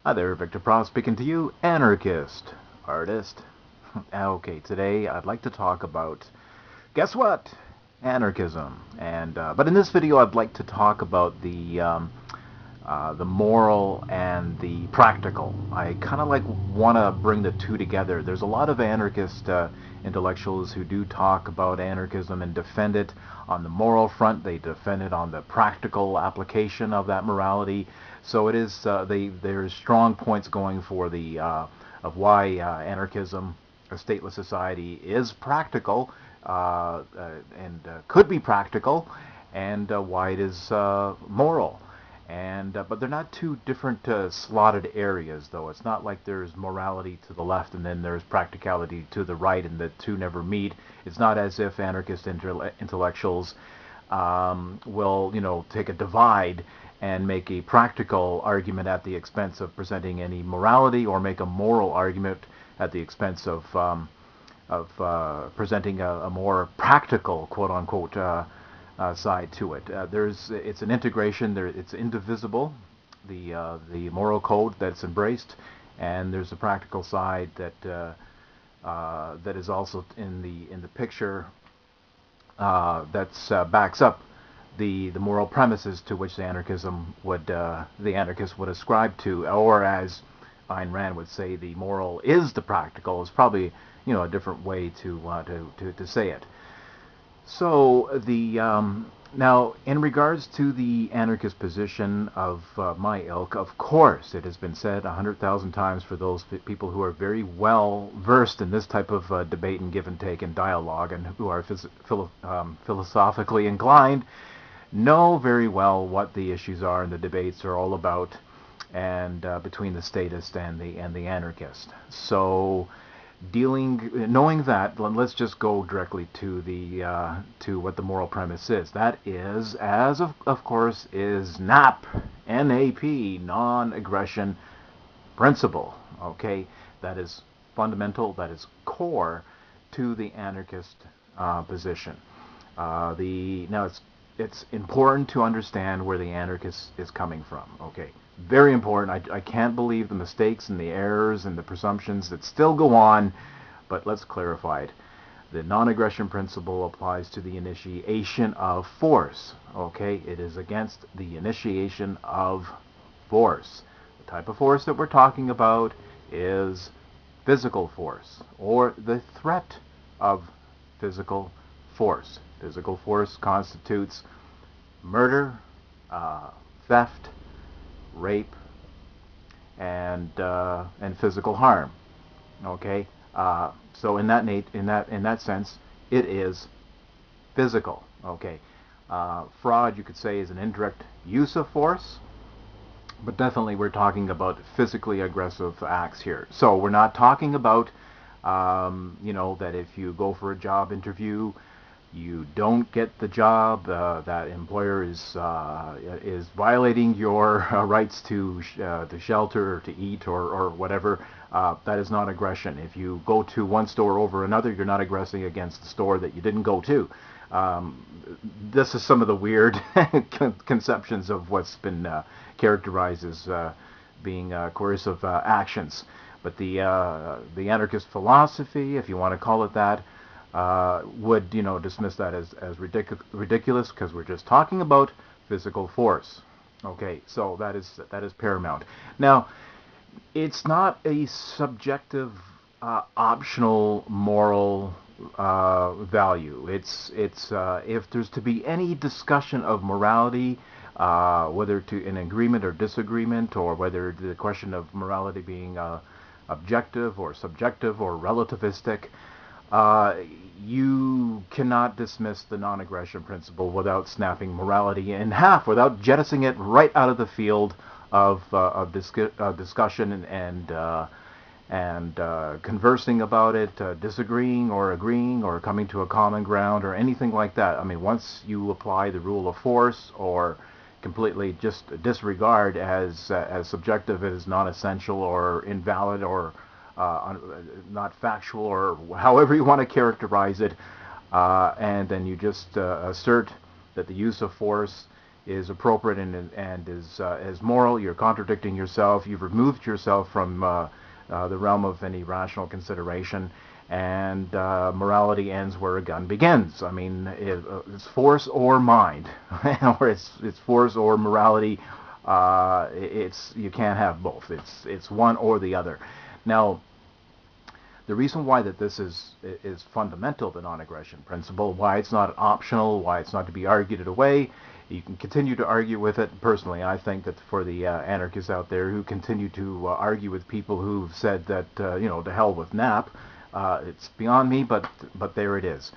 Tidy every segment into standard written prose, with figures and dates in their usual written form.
Hi there, Victor Pross speaking to you, anarchist, artist. Okay, today I'd like to talk about, guess what? Anarchism. But in this video, I'd like to talk about the moral and the practical. I kind of like want to bring the two together. There's a lot of anarchist intellectuals who do talk about anarchism and defend it on the moral front. They defend it on the practical application of that morality. So it is. There's strong points going for the of why anarchism, a stateless society, is practical and could be practical, and why it is moral. But they're not two different slotted areas, though. It's not like there's morality to the left and then there's practicality to the right, and the two never meet. It's not as if anarchist intellectuals will, take a divide and make a practical argument at the expense of presenting any morality, or make a moral argument at the expense of presenting a more practical, quote unquote, side to it. It's an integration. It's indivisible. The moral code that's embraced, and there's a practical side that is also in the picture that backs up the moral premises to which the anarchist would ascribe to, or as Ayn Rand would say, the moral is the practical. Is probably a different way to say it. So now, in regards to the anarchist position of my ilk, of course, it has been said 100,000 times for those people who are very well versed in this type of debate and give and take and dialogue, and who are philosophically inclined, know very well what the issues are and the debates are all about, and between the statist and the anarchist. So knowing that, let's just go directly to the to what the moral premise is. That is, as of course, is NAP, non-aggression principle. Okay, that is fundamental. That is core to the anarchist position. The Now it's important to understand where the anarchist is coming from. Okay, very important. I can't believe the mistakes and the errors and the presumptions that still go on, but let's clarify it. The non-aggression principle applies to the initiation of force. Okay, it is against the initiation of force. The type of force that we're talking about is physical force, or the threat of physical force. Physical force constitutes murder, theft, rape, and physical harm. Okay, so in that sense, it is physical. Okay, fraud, you could say, is an indirect use of force, but definitely we're talking about physically aggressive acts here. So we're not talking about, that if you go for a job interview, you don't get the job, that employer is violating your rights to shelter or to eat, or whatever. That is not aggression. If you go to one store over another, you're not aggressing against the store that you didn't go to. This is some of the weird conceptions of what's been characterized as being coercive actions. But the anarchist philosophy, if you want to call it that, would dismiss that as ridiculous, because we're just talking about physical force. Okay, so that is paramount. Now, it's not a subjective, optional moral value. It's if there's to be any discussion of morality, whether to in agreement or disagreement, or whether the question of morality being objective or subjective or relativistic, uh, you cannot dismiss the non-aggression principle without snapping morality in half, without jettisoning it right out of the field of discussion and conversing about it, disagreeing or agreeing or coming to a common ground or anything like that. I mean, once you apply the rule of force, or completely just disregard as subjective as non-essential or invalid, or not factual, or however you want to characterize it, and then you just assert that the use of force is appropriate and is moral. You're contradicting yourself. You've removed yourself from the realm of any rational consideration, and morality ends where a gun begins. I mean, it's force or mind, or it's force or morality. It's you can't have both. It's one or the other. Now, the reason why that this is fundamental, the non-aggression principle, why it's not optional, why it's not to be argued away. You can continue to argue with it. Personally, I think that for the anarchists out there who continue to argue with people who've said that to hell with NAP, it's beyond me. But there it is.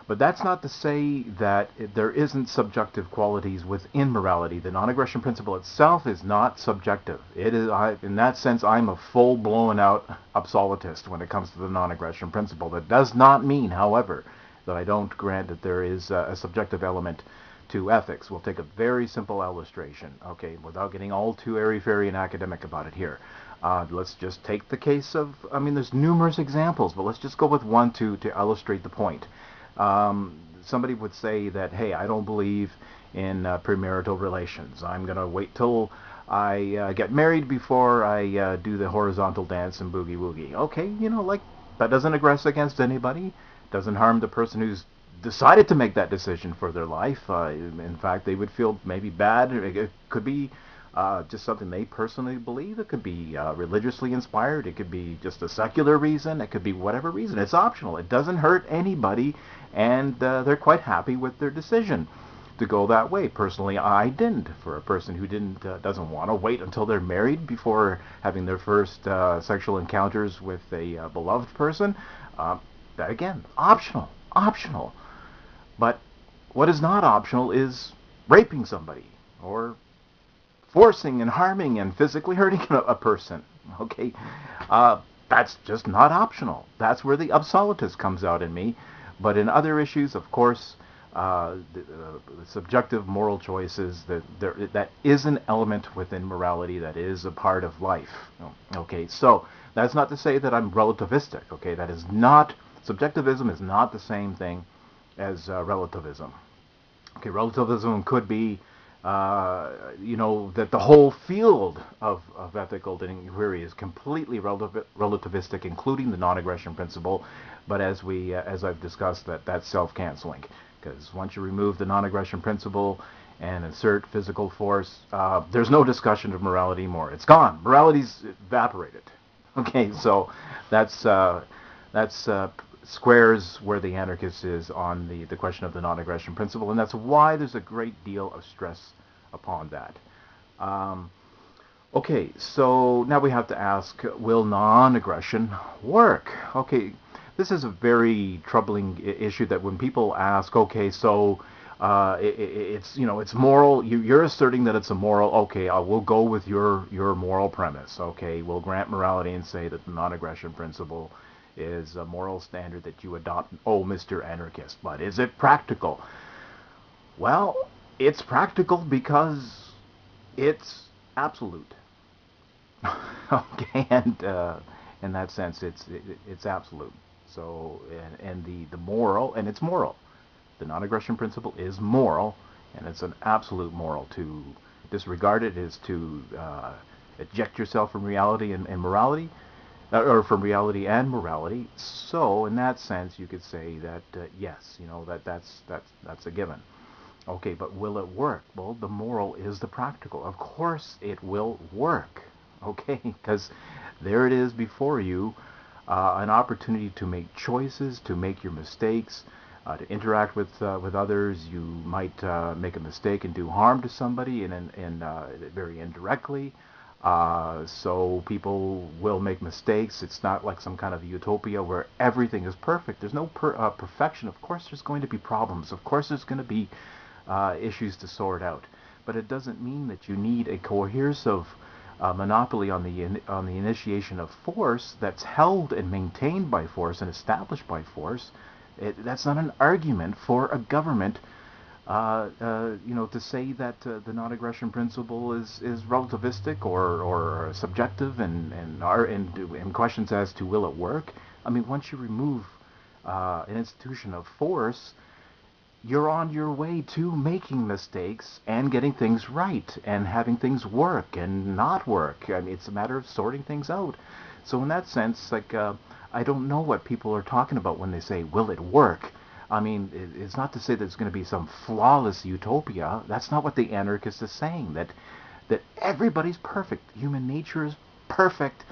But that's not to say that there isn't subjective qualities within morality. The non-aggression principle itself is not subjective. It is, in that sense, I'm a full-blown out absolutist when it comes to the non-aggression principle. That does not mean, however, that I don't grant that there is a subjective element to ethics. We'll take a very simple illustration, okay, without getting all too airy-fairy and academic about it here. Let's just take the case of, there's numerous examples, but let's just go with one to illustrate the point. Somebody would say that, hey, I don't believe in premarital relations. I'm going to wait till I get married before I do the horizontal dance and boogie-woogie. Okay, like, that doesn't aggress against anybody, doesn't harm the person who's decided to make that decision for their life. In fact, they would feel maybe bad. It could be just something they personally believe. It could be religiously inspired. It could be just a secular reason. It could be whatever reason. It's optional. It doesn't hurt anybody, and they're quite happy with their decision to go that way. Personally, I didn't. For a person who doesn't want to wait until they're married before having their first sexual encounters with a beloved person, that again, optional. But what is not optional is raping somebody or forcing and harming and physically hurting a person. Okay, that's just not optional. That's where the absolutist comes out in me. But in other issues, of course, the subjective moral choices, that is an element within morality that is a part of life. Okay, so that's not to say that I'm relativistic. Okay, that is not, subjectivism is not the same thing as relativism. Okay, relativism could be, that the whole field of ethical inquiry is completely relativistic, including the non-aggression principle. But as I've discussed, that's self-canceling, because once you remove the non-aggression principle and insert physical force, there's no discussion of morality anymore. It's gone. Morality's evaporated. Okay, so that's squares where the anarchist is on the question of the non-aggression principle, and that's why there's a great deal of stress upon that. Okay, so now we have to ask, will non-aggression work? Okay, this is a very troubling issue that when people ask, okay, so it's moral, you're asserting that it's a moral, okay, we'll go with your moral premise, okay, we'll grant morality and say that the non-aggression principle is a moral standard that you adopt, oh, Mr. Anarchist. But is it practical? Well, it's practical because it's absolute. Okay, and in that sense, it's absolute. So, and the moral, and it's moral. The non-aggression principle is moral, and it's an absolute moral. To disregard it is to eject yourself from reality and morality. Or from reality and morality. So, in that sense, you could say that yes, that's a given. Okay, but will it work? Well, the moral is the practical. Of course, it will work. Okay, because there it is before you, an opportunity to make choices, to make your mistakes, to interact with others. You might make a mistake and do harm to somebody, and very indirectly. So people will make mistakes. It's not like some kind of utopia where everything is perfect. There's no perfection. Of course there's going to be problems. Of course there's going to be issues to sort out. But it doesn't mean that you need a coercive monopoly on the initiation of force that's held and maintained by force and established by force. That's not an argument for a government to say that the non-aggression principle is relativistic or subjective and questions as to will it work. I mean, once you remove an institution of force, you're on your way to making mistakes and getting things right and having things work and not work. I mean, it's a matter of sorting things out. So in that sense, like, I don't know what people are talking about when they say, will it work? I mean, it's not to say that it's going to be some flawless utopia. That's not what the anarchist is saying, that everybody's perfect. Human nature is perfect.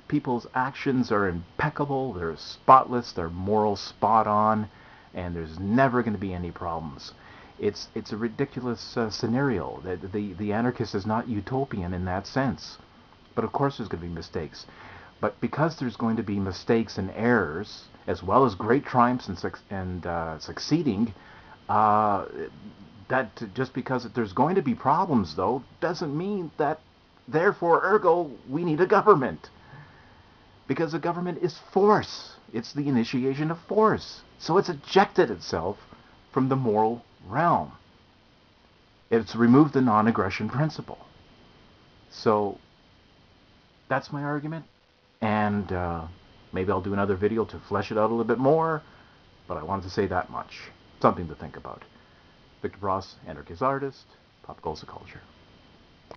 People's actions are impeccable. They're spotless. They're moral spot on, and there's never going to be any problems. It's a ridiculous scenario. The anarchist is not utopian in that sense. But of course there's going to be mistakes. But because there's going to be mistakes and errors, as well as great triumphs and succeeding, uh, that just because there's going to be problems, though, doesn't mean that, therefore, ergo, we need a government. Because a government is force. It's the initiation of force. So it's ejected itself from the moral realm. It's removed the non-aggression principle. So that's my argument. And maybe I'll do another video to flesh it out a little bit more. But I wanted to say that much. Something to think about. Victor Ross, Anarchist artist, pop culture.